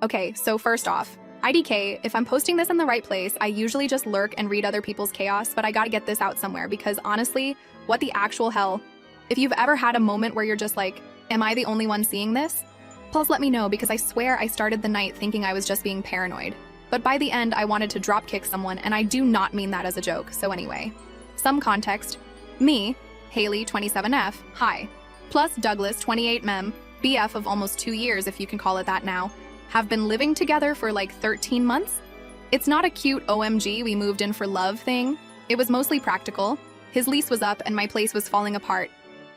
Okay, so first off, IDK, if I'm posting this in the right place, I usually just lurk and read other people's chaos, but I gotta get this out somewhere because honestly, what the actual hell? If you've ever had a moment where you're just like, am I the only one seeing this? Please let me know because I swear I started the night thinking I was just being paranoid. But by the end, I wanted to dropkick someone, and I do not mean that as a joke, so anyway. Some context. Me, Haley, 27F, hi. Plus Douglas, 28mem, BF of almost 2 years if you can call it that now, have been living together for like 13 months? It's not a cute OMG we moved in for love thing. It was mostly practical. His lease was up and my place was falling apart.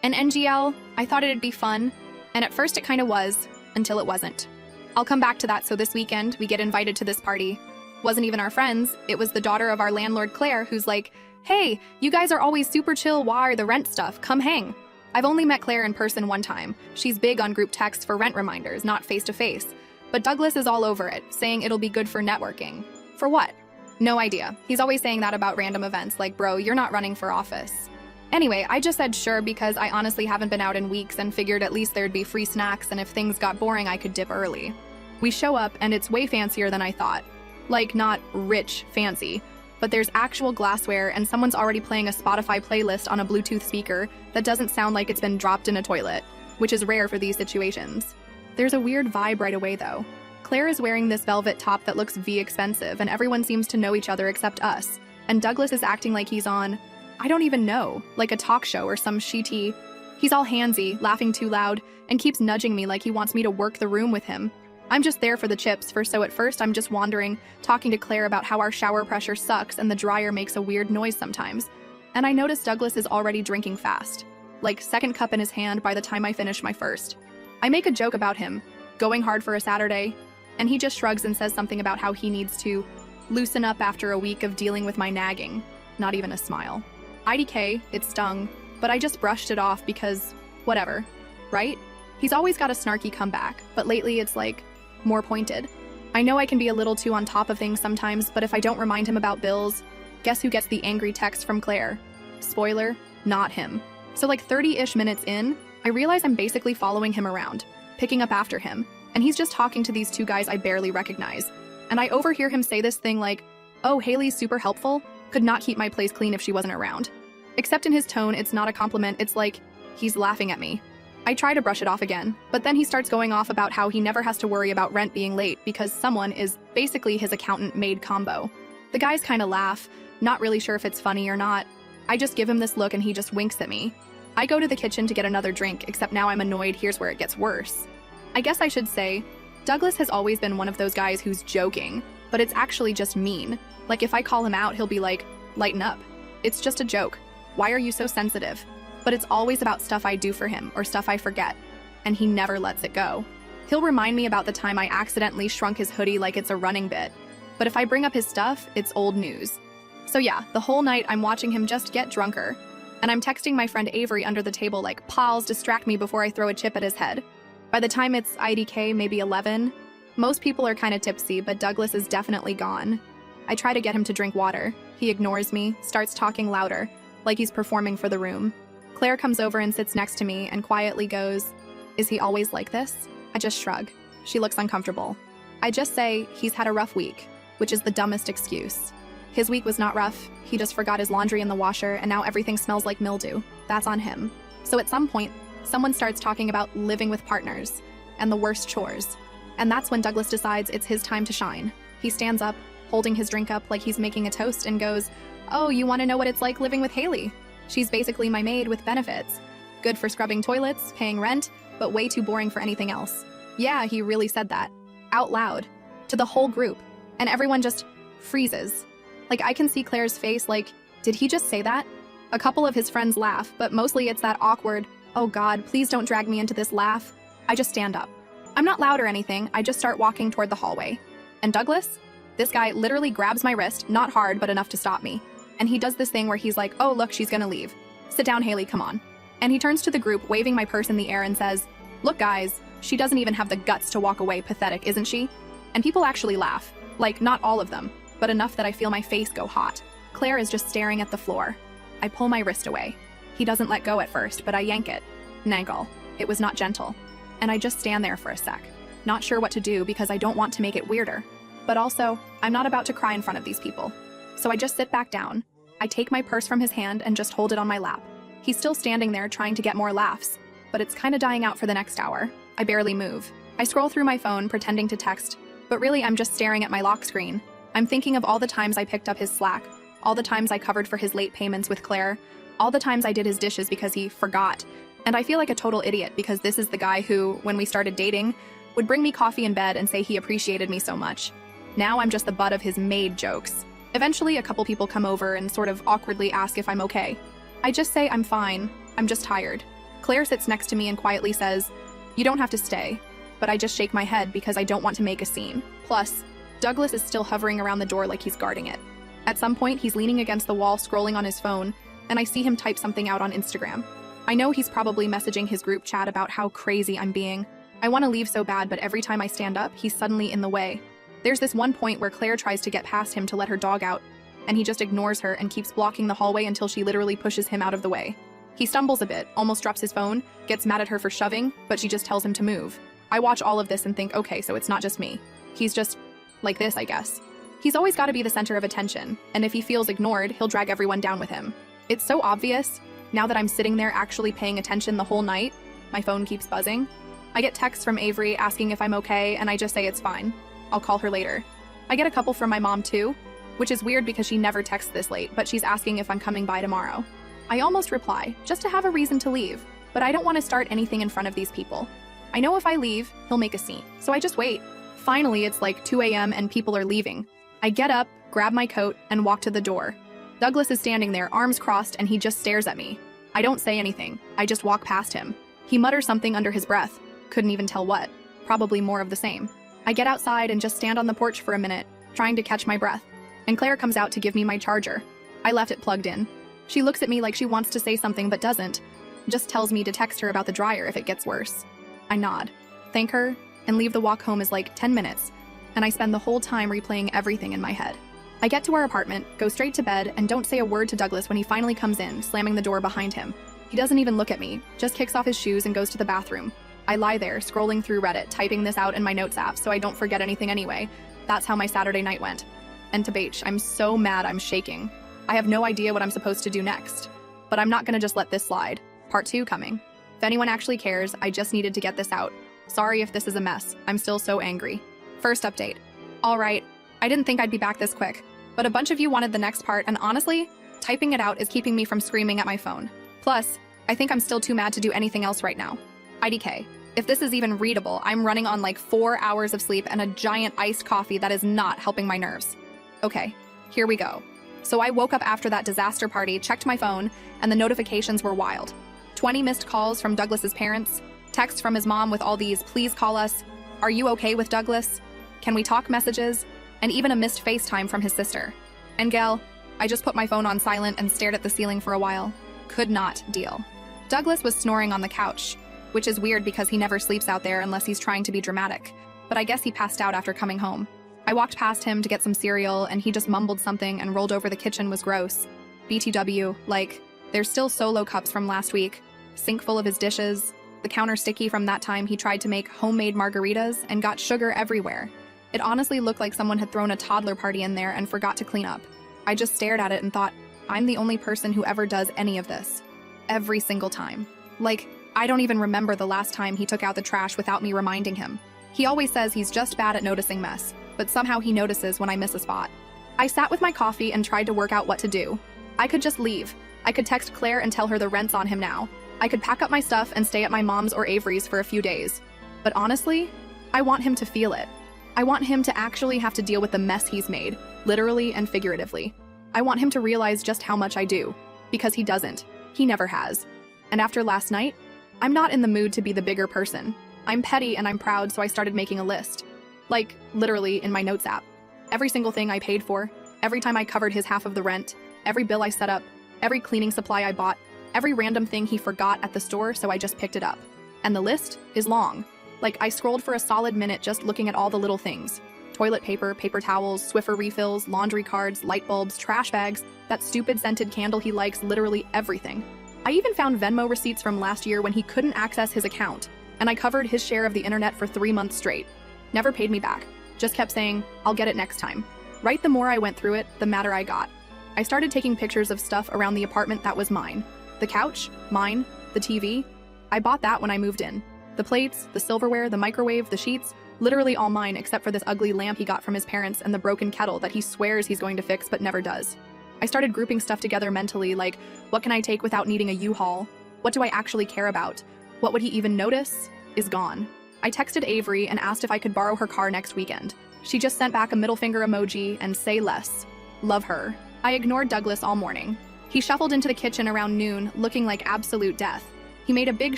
And NGL, I thought it'd be fun, and at first it kind of was, until it wasn't. I'll come back to that. So this weekend, we get invited to this party. Wasn't even our friends, it was the daughter of our landlord Claire who's like, hey, you guys are always super chill, why are the rent stuff, come hang. I've only met Claire in person one time. She's big on group text for rent reminders, not face-to-face. But Douglas is all over it, saying it'll be good for networking. For what? No idea. He's always saying that about random events, like, bro, you're not running for office. Anyway, I just said sure because I honestly haven't been out in weeks and figured at least there'd be free snacks, and if things got boring, I could dip early. We show up, and it's way fancier than I thought. Like, not rich fancy, but there's actual glassware, and someone's already playing a Spotify playlist on a Bluetooth speaker that doesn't sound like it's been dropped in a toilet, which is rare for these situations. There's a weird vibe right away, though. Claire is wearing this velvet top that looks expensive, and everyone seems to know each other except us. And Douglas is acting like he's on, I don't even know, like a talk show or some shitty. He's all handsy, laughing too loud, and keeps nudging me like he wants me to work the room with him. I'm just there for the chips, so at first I'm just wandering, talking to Claire about how our shower pressure sucks and the dryer makes a weird noise sometimes. And I notice Douglas is already drinking fast. Like, second cup in his hand by the time I finish my first. I make a joke about him, going hard for a Saturday, and he just shrugs and says something about how he needs to loosen up after a week of dealing with my nagging. Not even a smile. IDK, it stung, but I just brushed it off because, whatever, right? He's always got a snarky comeback, but lately it's like, more pointed. I know I can be a little too on top of things sometimes, but if I don't remind him about bills, guess who gets the angry text from Claire? Spoiler, not him. So like 30-ish minutes in, I realize I'm basically following him around, picking up after him, and he's just talking to these two guys I barely recognize. And I overhear him say this thing like, oh, Haley's super helpful, could not keep my place clean if she wasn't around. Except in his tone, it's not a compliment, it's like, he's laughing at me. I try to brush it off again, but then he starts going off about how he never has to worry about rent being late because someone is basically his accountant-made combo. The guys kind of laugh, not really sure if it's funny or not. I just give him this look and he just winks at me. I go to the kitchen to get another drink, except now I'm annoyed, here's where it gets worse. I guess I should say, Douglas has always been one of those guys who's joking, but it's actually just mean. Like if I call him out, he'll be like, lighten up. It's just a joke. Why are you so sensitive? But it's always about stuff I do for him or stuff I forget, and he never lets it go. He'll remind me about the time I accidentally shrunk his hoodie like it's a running bit, but if I bring up his stuff, it's old news. So yeah, the whole night I'm watching him just get drunker, and I'm texting my friend Avery under the table like, pals, distract me before I throw a chip at his head. By the time it's IDK, maybe 11, most people are kind of tipsy, but Douglas is definitely gone. I try to get him to drink water. He ignores me, starts talking louder, like he's performing for the room. Claire comes over and sits next to me and quietly goes, is he always like this? I just shrug. She looks uncomfortable. I just say, he's had a rough week, which is the dumbest excuse. His week was not rough, he just forgot his laundry in the washer and now everything smells like mildew. That's on him. So at some point, someone starts talking about living with partners and the worst chores. And that's when Douglas decides it's his time to shine. He stands up, holding his drink up like he's making a toast and goes, oh, you want to know what it's like living with Haley? She's basically my maid with benefits. Good for scrubbing toilets, paying rent, but way too boring for anything else. Yeah, he really said that. Out loud. To the whole group. And everyone just freezes. Like, I can see Claire's face like, did he just say that? A couple of his friends laugh, but mostly it's that awkward, oh God, please don't drag me into this laugh. I just stand up. I'm not loud or anything, I just start walking toward the hallway. And Douglas? This guy literally grabs my wrist, not hard, but enough to stop me. And he does this thing where he's like, oh, look, she's gonna leave. Sit down, Haley, come on. And he turns to the group, waving my purse in the air and says, look, guys, she doesn't even have the guts to walk away, pathetic, isn't she? And people actually laugh. Like, not all of them, but enough that I feel my face go hot. Claire is just staring at the floor. I pull my wrist away. He doesn't let go at first, but I yank it. Nangle. It was not gentle. And I just stand there for a sec. not sure what to do because I don't want to make it weirder. But also, I'm not about to cry in front of these people. So I just sit back down. I take my purse from his hand and just hold it on my lap. He's still standing there trying to get more laughs, but it's kind of dying out for the next hour. I barely move. I scroll through my phone pretending to text, but really I'm just staring at my lock screen. I'm thinking of all the times I picked up his slack, all the times I covered for his late payments with Claire, all the times I did his dishes because he forgot. And I feel like a total idiot because this is the guy who, when we started dating, would bring me coffee in bed and say he appreciated me so much. Now I'm just the butt of his maid jokes. Eventually, a couple people come over and sort of awkwardly ask if I'm okay. I just say I'm fine, I'm just tired. Claire sits next to me and quietly says, "You don't have to stay." But I just shake my head because I don't want to make a scene. Plus, Douglas is still hovering around the door like he's guarding it. At some point, he's leaning against the wall scrolling on his phone, and I see him type something out on Instagram. I know he's probably messaging his group chat about how crazy I'm being. I want to leave so bad, but every time I stand up, he's suddenly in the way. There's this one point where Claire tries to get past him to let her dog out, and he just ignores her and keeps blocking the hallway until she literally pushes him out of the way. He stumbles a bit, almost drops his phone, gets mad at her for shoving, but she just tells him to move. I watch all of this and think, okay, so it's not just me. He's just like this, I guess. He's always got to be the center of attention, and if he feels ignored, he'll drag everyone down with him. It's so obvious. Now that I'm sitting there actually paying attention the whole night, my phone keeps buzzing. I get texts from Avery asking if I'm okay, and I just say it's fine. I'll call her later. I get a couple from my mom too, which is weird because she never texts this late, but she's asking if I'm coming by tomorrow. I almost reply, just to have a reason to leave, but I don't want to start anything in front of these people. I know if I leave, he'll make a scene, so I just wait. Finally, it's like 2 a.m. and people are leaving. I get up, grab my coat, and walk to the door. Douglas is standing there, arms crossed, and he just stares at me. I don't say anything. I just walk past him. He mutters something under his breath. Couldn't even tell what. Probably more of the same. I get outside and just stand on the porch for a minute, trying to catch my breath. And Claire comes out to give me my charger. I left it plugged in. She looks at me like she wants to say something but doesn't. Just tells me to text her about the dryer if it gets worse. I nod, thank her, and leave. The walk home is like 10 minutes, and I spend the whole time replaying everything in my head. I get to our apartment, go straight to bed, and don't say a word to Douglas when he finally comes in, slamming the door behind him. He doesn't even look at me, just kicks off his shoes and goes to the bathroom. I lie there, scrolling through Reddit, typing this out in my notes app so I don't forget anything anyway. That's how my Saturday night went. And to Bache, I'm so mad I'm shaking. I have no idea what I'm supposed to do next. But I'm not gonna just let this slide. Part 2 coming. If anyone actually cares, I just needed to get this out. Sorry if this is a mess. I'm still so angry. First update. Alright, I didn't think I'd be back this quick, but a bunch of you wanted the next part, and honestly, typing it out is keeping me from screaming at my phone. Plus, I think I'm still too mad to do anything else right now. IDK. If this is even readable, I'm running on like 4 hours of sleep and a giant iced coffee that is not helping my nerves. Okay, here we go. So I woke up after that disaster party, checked my phone, and the notifications were wild. 20 missed calls from Douglas's parents, text from his mom with all these "please call us," "are you okay with Douglas?" "Can we talk?" messages, and even a missed FaceTime from his sister. And gal, I just put my phone on silent and stared at the ceiling for a while. Could not deal. Douglas was snoring on the couch, which is weird because he never sleeps out there unless he's trying to be dramatic, but I guess he passed out after coming home. I walked past him to get some cereal and he just mumbled something and rolled over. The kitchen was gross. BTW, like, there's still Solo cups from last week, sink full of his dishes, the counter sticky from that time he tried to make homemade margaritas and got sugar everywhere. It honestly looked like someone had thrown a toddler party in there and forgot to clean up. I just stared at it and thought, I'm the only person who ever does any of this. Every single time. Like, I don't even remember the last time he took out the trash without me reminding him. He always says he's just bad at noticing mess, but somehow he notices when I miss a spot. I sat with my coffee and tried to work out what to do. I could just leave. I could text Claire and tell her the rent's on him now. I could pack up my stuff and stay at my mom's or Avery's for a few days. But honestly, I want him to feel it. I want him to actually have to deal with the mess he's made, literally and figuratively. I want him to realize just how much I do, because he doesn't. He never has. And after last night, I'm not in the mood to be the bigger person. I'm petty and I'm proud, so I started making a list. Like, literally in my notes app. Every single thing I paid for, every time I covered his half of the rent, every bill I set up, every cleaning supply I bought, every random thing he forgot at the store, so I just picked it up. And the list is long. Like, I scrolled for a solid minute just looking at all the little things. Toilet paper, paper towels, Swiffer refills, laundry cards, light bulbs, trash bags, that stupid scented candle he likes, literally everything. I even found Venmo receipts from last year when he couldn't access his account. and I covered his share of the internet for 3 months straight. Never paid me back. Just kept saying, I'll get it next time. Right, the more I went through it, the madder I got. I started taking pictures of stuff around the apartment that was mine. The couch, mine. The TV, I bought that when I moved in. The plates, the silverware, the microwave, the sheets, literally all mine except for this ugly lamp he got from his parents and the broken kettle that he swears he's going to fix but never does. I started grouping stuff together mentally, like, what can I take without needing a U-Haul? What do I actually care about? What would he even notice? Is gone. I texted Avery and asked if I could borrow her car next weekend. She just sent back a middle finger emoji and say less. Love her. I ignored Douglas all morning. He shuffled into the kitchen around noon, looking like absolute death. He made a big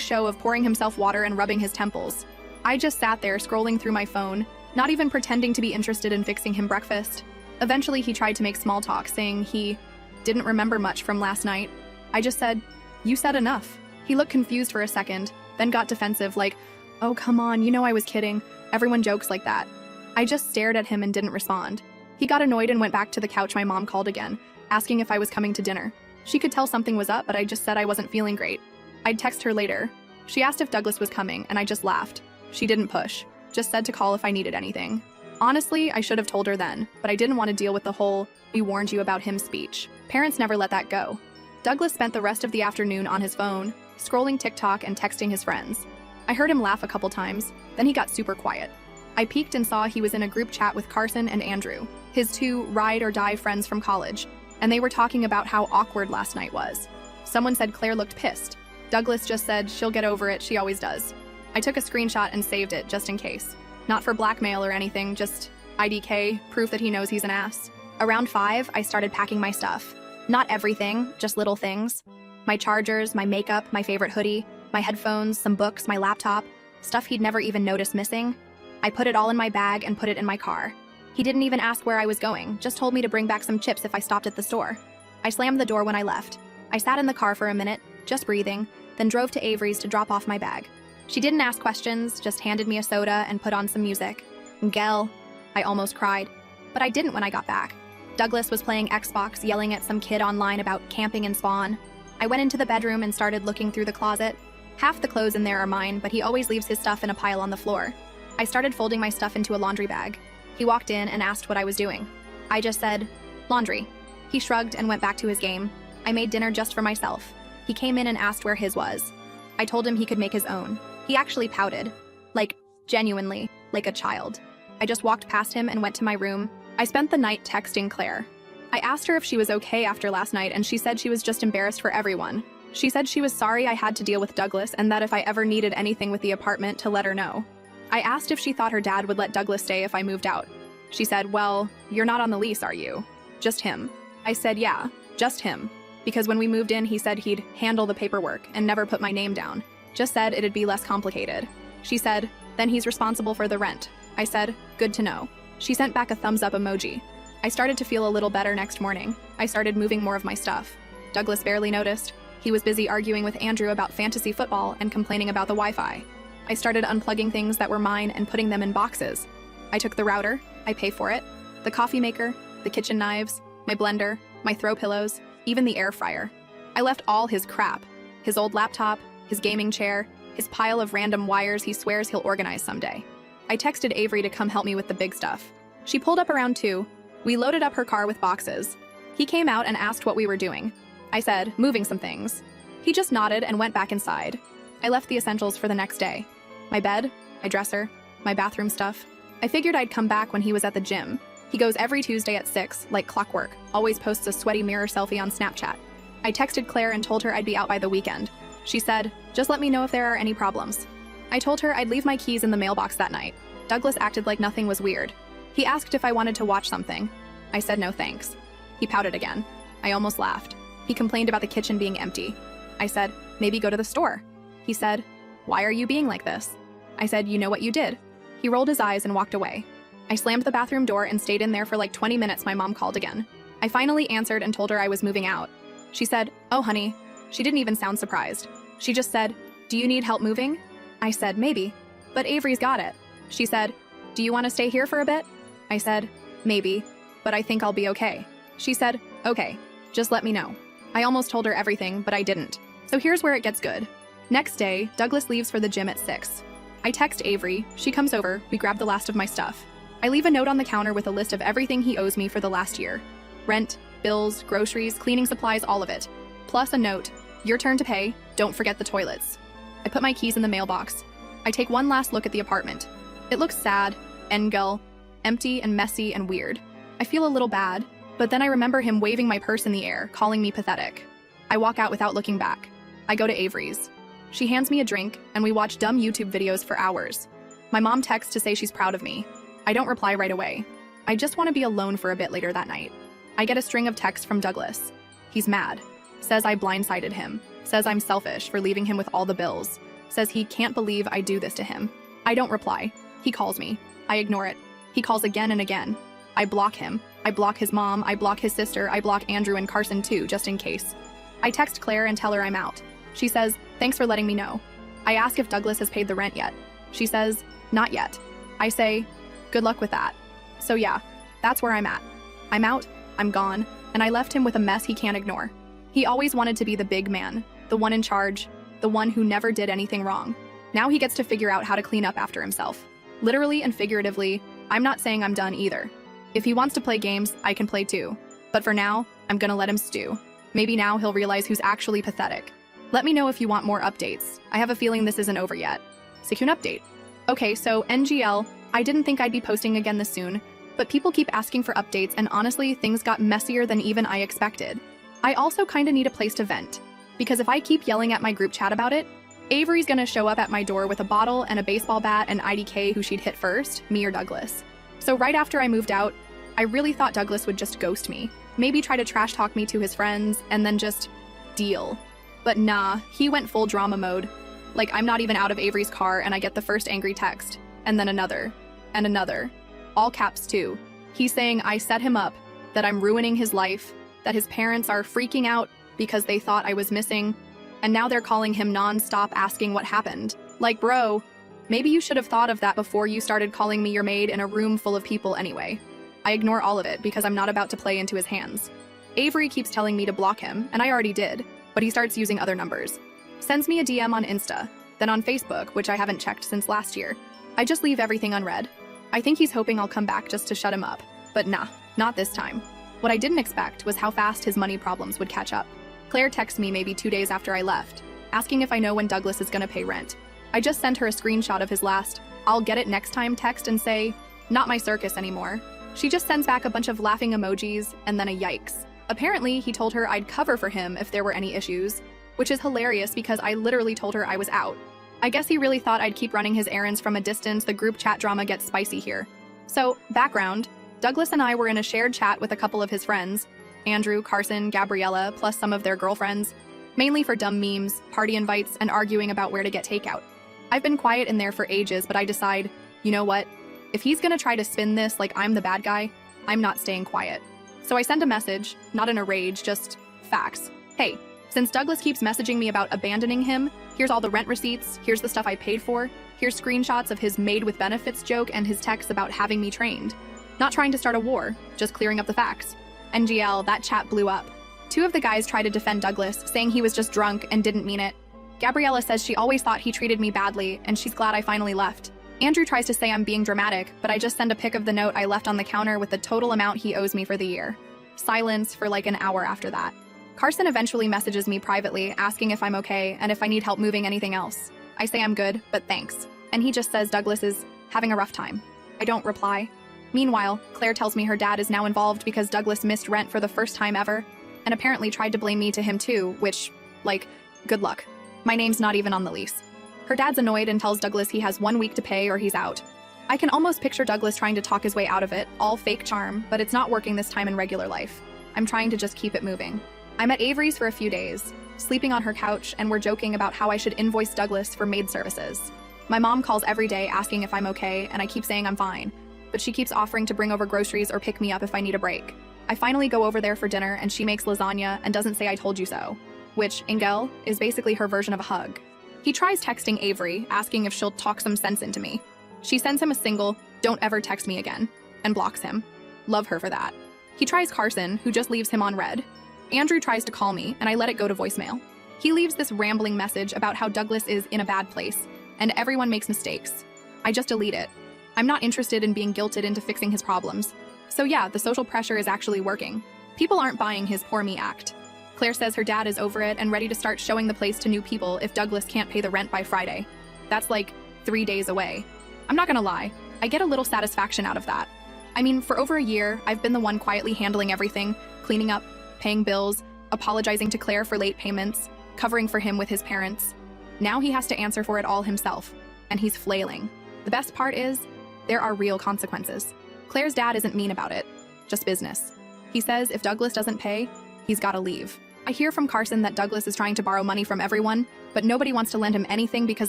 show of pouring himself water and rubbing his temples. I just sat there scrolling through my phone, not even pretending to be interested in fixing him breakfast. Eventually, he tried to make small talk, saying he didn't remember much from last night. I just said, "You said enough." He looked confused for a second, then got defensive, like, "Oh, come on, you know I was kidding. Everyone jokes like that." I just stared at him and didn't respond. He got annoyed and went back to the couch. My mom called again, asking if I was coming to dinner. She could tell something was up, but I just said I wasn't feeling great. I'd text her later. She asked if Douglas was coming, and I just laughed. She didn't push, just said to call if I needed anything. Honestly, I should have told her then, but I didn't want to deal with the whole "we warned you about him" speech. Parents never let that go. Douglas spent the rest of the afternoon on his phone, scrolling TikTok and texting his friends. I heard him laugh a couple times, then he got super quiet. I peeked and saw he was in a group chat with Carson and Andrew, his two ride-or-die friends from college, and they were talking about how awkward last night was. Someone said Claire looked pissed. Douglas just said she'll get over it, she always does. I took a screenshot and saved it, just in case. Not for blackmail or anything, just IDK, proof that he knows he's an ass. Around 5, I started packing my stuff. Not everything, just little things. My chargers, my makeup, my favorite hoodie, my headphones, some books, my laptop, stuff he'd never even noticed missing. I put it all in my bag and put it in my car. He didn't even ask where I was going, just told me to bring back some chips if I stopped at the store. I slammed the door when I left. I sat in the car for a minute, just breathing, then drove to Avery's to drop off my bag. She didn't ask questions, just handed me a soda and put on some music. Gel. I almost cried. But I didn't when I got back. Douglas was playing Xbox, yelling at some kid online about camping in Spawn. I went into the bedroom and started looking through the closet. Half the clothes in there are mine, but he always leaves his stuff in a pile on the floor. I started folding my stuff into a laundry bag. He walked in and asked what I was doing. I just said, laundry. He shrugged and went back to his game. I made dinner just for myself. He came in and asked where his was. I told him he could make his own. He actually pouted. Like, genuinely, like a child. I just walked past him and went to my room. I spent the night texting Claire. I asked her if she was okay after last night, and she said she was just embarrassed for everyone. She said she was sorry I had to deal with Douglas and that if I ever needed anything with the apartment to let her know. I asked if she thought her dad would let Douglas stay if I moved out. She said, "Well, you're not on the lease, are you? Just him." I said, "Yeah, just him." Because when we moved in, he said he'd handle the paperwork and never put my name down. Just said it'd be less complicated. She said, "Then he's responsible for the rent." I said, "Good to know." She sent back a thumbs up emoji. I started to feel a little better next morning. I started moving more of my stuff. Douglas barely noticed. He was busy arguing with Andrew about fantasy football and complaining about the Wi-Fi. I started unplugging things that were mine and putting them in boxes. I took the router, I pay for it, the coffee maker, the kitchen knives, my blender, my throw pillows, even the air fryer. I left all his crap. His old laptop, his gaming chair, his pile of random wires he swears he'll organize someday. I texted Avery to come help me with the big stuff. She pulled up around 2. We loaded up her car with boxes. He came out and asked what we were doing. I said, "Moving some things." He just nodded and went back inside. I left the essentials for the next day. My bed, my dresser, my bathroom stuff. I figured I'd come back when he was at the gym. He goes every Tuesday at 6, like clockwork, always posts a sweaty mirror selfie on Snapchat. I texted Claire and told her I'd be out by the weekend. She said, "Just let me know if there are any problems." I told her I'd leave my keys in the mailbox that night. Douglas acted like nothing was weird. He asked if I wanted to watch something. I said no thanks. He pouted again. I almost laughed. He complained about the kitchen being empty. I said, "Maybe go to the store." He said, "Why are you being like this?" I said, "You know what you did." He rolled his eyes and walked away. I slammed the bathroom door and stayed in there for like 20 minutes. My mom called again. I finally answered and told her I was moving out. She said, "Oh, honey." She didn't even sound surprised. She just said, "Do you need help moving?" I said, "Maybe." "But Avery's got it." She said, "Do you want to stay here for a bit?" I said, "Maybe, but I think I'll be okay." She said, "Okay, just let me know." I almost told her everything, but I didn't. So here's where it gets good. Next day, Douglas leaves for the gym at 6. I text Avery, she comes over, we grab the last of my stuff. I leave a note on the counter with a list of everything he owes me for the last year. Rent, bills, groceries, cleaning supplies, all of it. Plus a note, your turn to pay, don't forget the toilets. I put my keys in the mailbox. I take one last look at the apartment. It looks sad, Engel, empty and messy and weird. I feel a little bad, but then I remember him waving my purse in the air, calling me pathetic. I walk out without looking back. I go to Avery's. She hands me a drink, and we watch dumb YouTube videos for hours. My mom texts to say she's proud of me. I don't reply right away. I just want to be alone for a bit later that night. I get a string of texts from Douglas. He's mad. Says I blindsided him. Says I'm selfish for leaving him with all the bills. Says he can't believe I do this to him. I don't reply. He calls me. I ignore it. He calls again and again. I block him. I block his mom. I block his sister. I block Andrew and Carson too, just in case. I text Claire and tell her I'm out. She says, thanks for letting me know. I ask if Douglas has paid the rent yet. She says, not yet. I say, good luck with that. So yeah, that's where I'm at. I'm out, I'm gone, and I left him with a mess he can't ignore. He always wanted to be the big man, the one in charge, the one who never did anything wrong. Now he gets to figure out how to clean up after himself. Literally and figuratively, I'm not saying I'm done either. If he wants to play games, I can play too. But for now, I'm gonna let him stew. Maybe now he'll realize who's actually pathetic. Let me know if you want more updates. I have a feeling this isn't over yet. Sekyun update. Okay, so NGL, I didn't think I'd be posting again this soon, but people keep asking for updates and honestly, things got messier than even I expected. I also kinda need a place to vent, because if I keep yelling at my group chat about it, Avery's gonna show up at my door with a bottle and a baseball bat and IDK who she'd hit first, me or Douglas. So right after I moved out, I really thought Douglas would just ghost me, maybe try to trash talk me to his friends, and then just deal. But nah, he went full drama mode. Like I'm not even out of Avery's car and I get the first angry text, and then another, and another. All caps too. He's saying I set him up, that I'm ruining his life, that his parents are freaking out because they thought I was missing, and now they're calling him non-stop asking what happened. Like bro, maybe you should have thought of that before you started calling me your maid in a room full of people anyway. I ignore all of it because I'm not about to play into his hands. Avery keeps telling me to block him, and I already did, but he starts using other numbers. Sends me a DM on Insta, then on Facebook, which I haven't checked since last year. I just leave everything unread. I think he's hoping I'll come back just to shut him up, but nah, not this time. What I didn't expect was how fast his money problems would catch up. Claire texts me maybe 2 days after I left, asking if I know when Douglas is gonna pay rent. I just sent her a screenshot of his last, I'll get it next time text and say, not my circus anymore. She just sends back a bunch of laughing emojis and then a yikes. Apparently, he told her I'd cover for him if there were any issues, which is hilarious because I literally told her I was out. I guess he really thought I'd keep running his errands from a distance. The group chat drama gets spicy here. So, background, Douglas and I were in a shared chat with a couple of his friends, Andrew, Carson, Gabriella, plus some of their girlfriends, mainly for dumb memes, party invites, and arguing about where to get takeout. I've been quiet in there for ages, but I decide, you know what? If he's gonna try to spin this like I'm the bad guy, I'm not staying quiet. So I send a message, not in a rage, just facts. Hey, since Douglas keeps messaging me about abandoning him, here's all the rent receipts, here's the stuff I paid for, here's screenshots of his maid with benefits joke and his texts about having me trained. Not trying to start a war, just clearing up the facts. NGL, that chat blew up. 2 of the guys try to defend Douglas, saying he was just drunk and didn't mean it. Gabriella says she always thought he treated me badly, and she's glad I finally left. Andrew tries to say I'm being dramatic, but I just send a pic of the note I left on the counter with the total amount he owes me for the year. Silence for like an hour after that. Carson eventually messages me privately, asking if I'm okay and if I need help moving anything else. I say I'm good, but thanks. And he just says Douglas is having a rough time. I don't reply. Meanwhile, Claire tells me her dad is now involved because Douglas missed rent for the first time ever, and apparently tried to blame me to him too, which, like, good luck. My name's not even on the lease. Her dad's annoyed and tells Douglas he has 1 week to pay or he's out. I can almost picture Douglas trying to talk his way out of it, all fake charm, but it's not working this time in regular life. I'm trying to just keep it moving. I'm at Avery's for a few days, sleeping on her couch, and we're joking about how I should invoice Douglas for maid services. My mom calls every day asking if I'm okay, and I keep saying I'm fine, but she keeps offering to bring over groceries or pick me up if I need a break. I finally go over there for dinner and she makes lasagna and doesn't say I told you so, which, Engel, is basically her version of a hug. He tries texting Avery, asking if she'll talk some sense into me. She sends him a single, "Don't ever text me again," and blocks him. Love her for that. He tries Carson, who just leaves him on red. Andrew tries to call me, and I let it go to voicemail. He leaves this rambling message about how Douglas is in a bad place, and everyone makes mistakes. I just delete it. I'm not interested in being guilted into fixing his problems. So yeah, the social pressure is actually working. People aren't buying his poor me act. Claire says her dad is over it and ready to start showing the place to new people if Douglas can't pay the rent by Friday. That's like 3 days away. I'm not gonna lie, I get a little satisfaction out of that. I mean, for over a year, I've been the one quietly handling everything, cleaning up, paying bills, apologizing to Claire for late payments, covering for him with his parents. Now he has to answer for it all himself, and he's flailing. The best part is, there are real consequences. Claire's dad isn't mean about it, just business. He says if Douglas doesn't pay, he's gotta leave. I hear from Carson that Douglas is trying to borrow money from everyone, but nobody wants to lend him anything because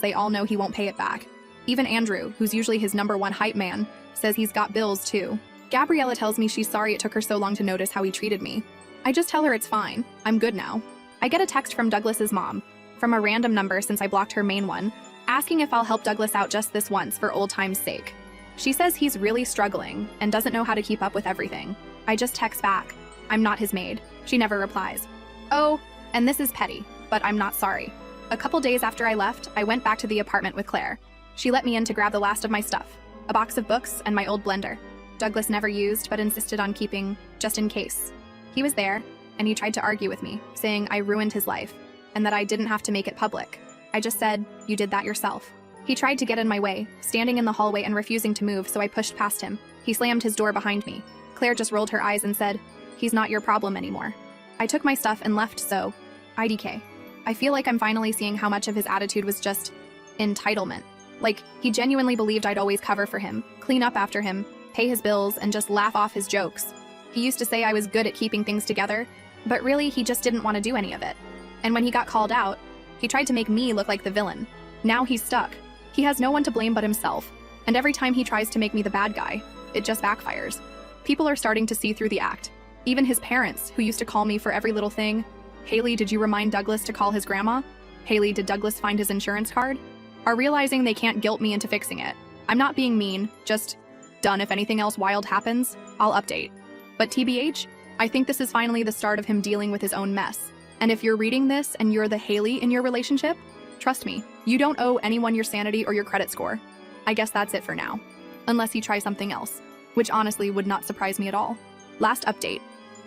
they all know he won't pay it back. Even Andrew, who's usually his #1 hype man, says he's got bills too. Gabriella tells me she's sorry it took her so long to notice how he treated me. I just tell her it's fine, I'm good now. I get a text from Douglas's mom, from a random number since I blocked her main one, asking if I'll help Douglas out just this once for old time's sake. She says he's really struggling and doesn't know how to keep up with everything. I just text back, I'm not his maid. She never replies. Oh, and this is petty, but I'm not sorry. A couple days after I left, I went back to the apartment with Claire. She let me in to grab the last of my stuff, a box of books and my old blender. Douglas never used, but insisted on keeping, just in case. He was there, and he tried to argue with me, saying I ruined his life, and that I didn't have to make it public. I just said, you did that yourself. He tried to get in my way, standing in the hallway and refusing to move, so I pushed past him. He slammed his door behind me. Claire just rolled her eyes and said, he's not your problem anymore. I took my stuff and left, so IDK. I feel like I'm finally seeing how much of his attitude was just entitlement. Like, he genuinely believed I'd always cover for him, clean up after him, pay his bills, and just laugh off his jokes. He used to say I was good at keeping things together, but really he just didn't want to do any of it. And when he got called out, he tried to make me look like the villain. Now he's stuck. He has no one to blame but himself, and every time he tries to make me the bad guy, it just backfires. People are starting to see through the act. Even his parents, who used to call me for every little thing. Haley, did you remind Douglas to call his grandma? Haley, did Douglas find his insurance card? Are realizing they can't guilt me into fixing it. I'm not being mean, just done. If anything else wild happens, I'll update. But TBH, I think this is finally the start of him dealing with his own mess. And if you're reading this and you're the Haley in your relationship, trust me, you don't owe anyone your sanity or your credit score. I guess that's it for now. Unless he tries something else, which honestly would not surprise me at all. Last update.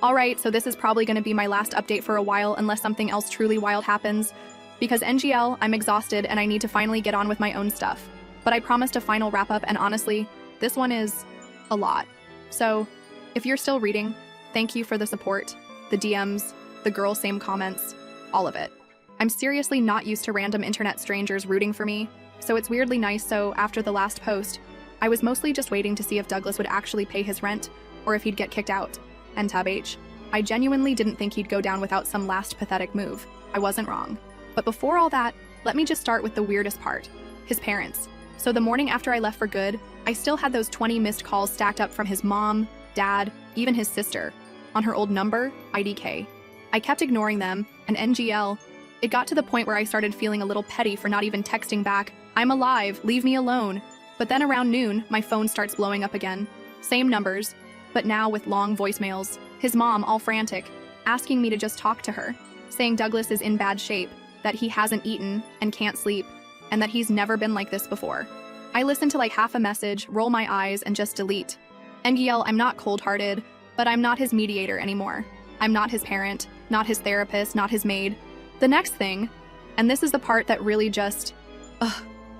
Alright, so this is probably going to be my last update for a while unless something else truly wild happens. Because NGL, I'm exhausted and I need to finally get on with my own stuff. But I promised a final wrap up and honestly, this one is a lot. So, if you're still reading, thank you for the support, the DMs, the girl same comments, all of it. I'm seriously not used to random internet strangers rooting for me, so it's weirdly nice. So after the last post, I was mostly just waiting to see if Douglas would actually pay his rent or if he'd get kicked out. And tab H, I genuinely didn't think he'd go down without some last pathetic move. I wasn't wrong. But before all that, let me just start with the weirdest part, his parents. So the morning after I left for good, I still had those 20 missed calls stacked up from his mom, dad, even his sister, on her old number, IDK. I kept ignoring them, and NGL, it got to the point where I started feeling a little petty for not even texting back, I'm alive, leave me alone. But then around noon, my phone starts blowing up again. Same numbers, but now with long voicemails. His mom, all frantic, asking me to just talk to her, saying Douglas is in bad shape, that he hasn't eaten and can't sleep, and that he's never been like this before. I listen to like half a message, roll my eyes, and just delete. NGL, I'm not cold-hearted, but I'm not his mediator anymore. I'm not his parent, not his therapist, not his maid. The next thing, and this is the part that really just,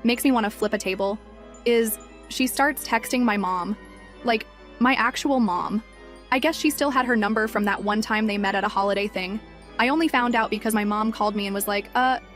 makes me want to flip a table, is she starts texting my mom. Like, my actual mom. I guess she still had her number from that one time they met at a holiday thing. I only found out because my mom called me and was like,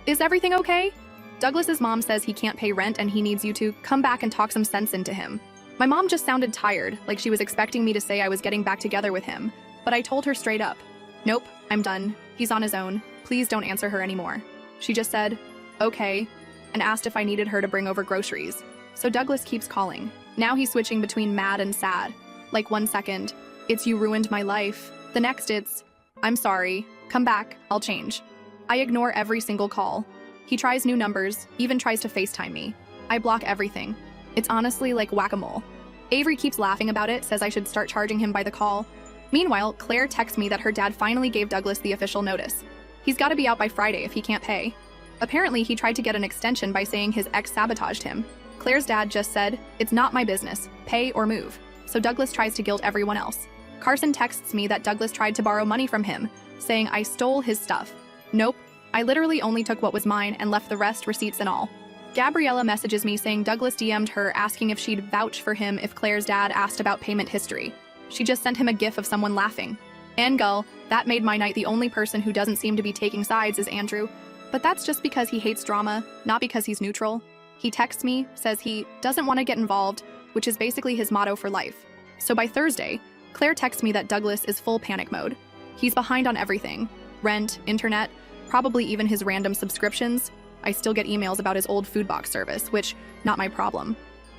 is everything okay? Douglas's mom says he can't pay rent and he needs you to come back and talk some sense into him. My mom just sounded tired, like she was expecting me to say I was getting back together with him, but I told her straight up, nope, I'm done. He's on his own. Please don't answer her anymore. She just said, okay, and asked if I needed her to bring over groceries. So Douglas keeps calling. Now he's switching between mad and sad. Like 1 second, it's you ruined my life. The next it's, I'm sorry, come back, I'll change. I ignore every single call. He tries new numbers, even tries to FaceTime me. I block everything. It's honestly like whack-a-mole. Avery keeps laughing about it, says I should start charging him by the call. Meanwhile, Claire texts me that her dad finally gave Douglas the official notice. He's gotta be out by Friday if he can't pay. Apparently, he tried to get an extension by saying his ex sabotaged him. Claire's dad just said, "It's not my business, pay or move." So Douglas tries to guilt everyone else. Carson texts me that Douglas tried to borrow money from him, saying I stole his stuff. Nope, I literally only took what was mine and left the rest, receipts and all. Gabriella messages me saying Douglas DM'd her asking if she'd vouch for him if Claire's dad asked about payment history. She just sent him a gif of someone laughing. And Gull, that made my night. The only person who doesn't seem to be taking sides is Andrew. But that's just because he hates drama, not because he's neutral. He texts me, says he doesn't want to get involved, which is basically his motto for life. So by Thursday, Claire texts me that Douglas is full panic mode. He's behind on everything. Rent, internet, probably even his random subscriptions. I still get emails about his old food box service, which, not my problem.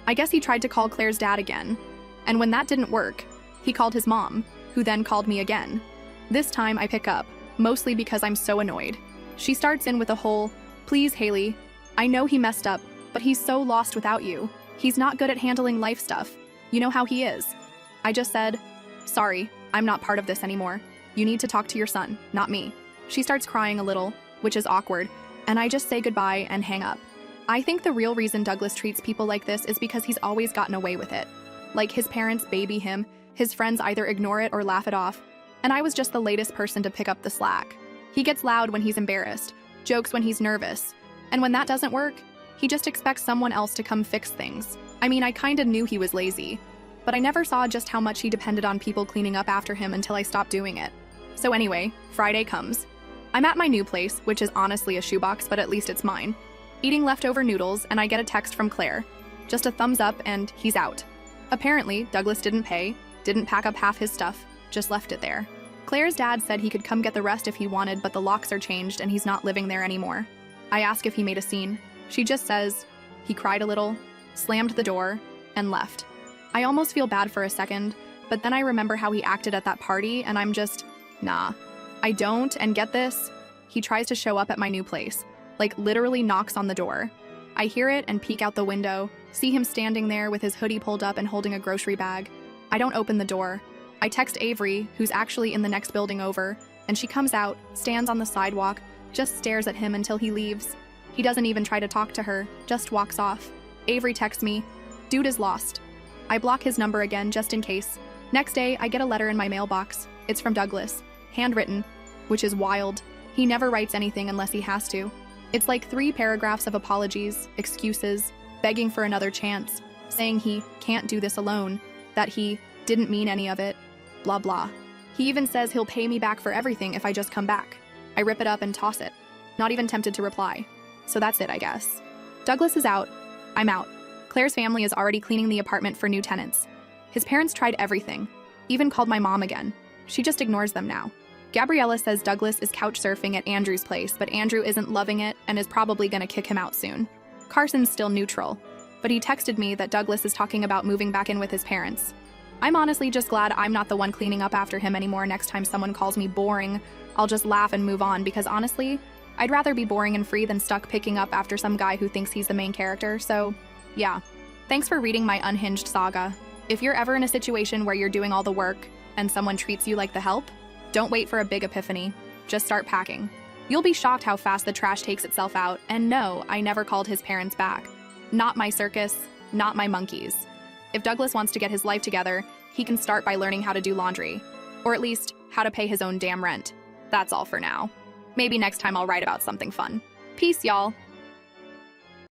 I guess he tried to call Claire's dad again. And when that didn't work, he called his mom, who then called me again. This time I pick up, mostly because I'm so annoyed. She starts in with a whole, "Please, Haley, I know he messed up, but he's so lost without you. He's not good at handling life stuff. You know how he is." I just said, "Sorry, I'm not part of this anymore. You need to talk to your son, not me." She starts crying a little, which is awkward, and I just say goodbye and hang up. I think the real reason Douglas treats people like this is because he's always gotten away with it. Like his parents baby him, his friends either ignore it or laugh it off, and I was just the latest person to pick up the slack. He gets loud when he's embarrassed, jokes when he's nervous, and when that doesn't work, he just expects someone else to come fix things. I mean, I kinda knew he was lazy, but I never saw just how much he depended on people cleaning up after him until I stopped doing it. So anyway, Friday comes. I'm at my new place, which is honestly a shoebox, but at least it's mine, eating leftover noodles, and I get a text from Claire. Just a thumbs up and he's out. Apparently, Douglas didn't pay, didn't pack up half his stuff, just left it there. Claire's dad said he could come get the rest if he wanted, but the locks are changed and he's not living there anymore. I ask if he made a scene. She just says he cried a little, slammed the door, and left. I almost feel bad for a second, but then I remember how he acted at that party and I'm just, nah. I don't, and get this, he tries to show up at my new place, like literally knocks on the door. I hear it and peek out the window, see him standing there with his hoodie pulled up and holding a grocery bag. I don't open the door. I text Avery, who's actually in the next building over, and she comes out, stands on the sidewalk, just stares at him until he leaves. He doesn't even try to talk to her, just walks off. Avery texts me, "Dude is lost." I block his number again just in case. Next day, I get a letter in my mailbox. It's from Douglas, handwritten, which is wild. He never writes anything unless he has to. It's like 3 paragraphs of apologies, excuses, begging for another chance, saying he can't do this alone, that he didn't mean any of it, blah blah. He even says he'll pay me back for everything if I just come back. I rip it up and toss it, not even tempted to reply. So that's it, I guess. Douglas is out. I'm out. Claire's family is already cleaning the apartment for new tenants. His parents tried everything, even called my mom again. She just ignores them now. Gabriella says Douglas is couch surfing at Andrew's place, but Andrew isn't loving it and is probably gonna kick him out soon. Carson's still neutral, but he texted me that Douglas is talking about moving back in with his parents. I'm honestly just glad I'm not the one cleaning up after him anymore. Next time someone calls me boring, I'll just laugh and move on because honestly, I'd rather be boring and free than stuck picking up after some guy who thinks he's the main character, so yeah. Thanks for reading my unhinged saga. If you're ever in a situation where you're doing all the work and someone treats you like the help, don't wait for a big epiphany. Just start packing. You'll be shocked how fast the trash takes itself out, and no, I never called his parents back. Not my circus, not my monkeys. If Douglas wants to get his life together, he can start by learning how to do laundry. Or at least, how to pay his own damn rent. That's all for now. Maybe next time I'll write about something fun. Peace, y'all.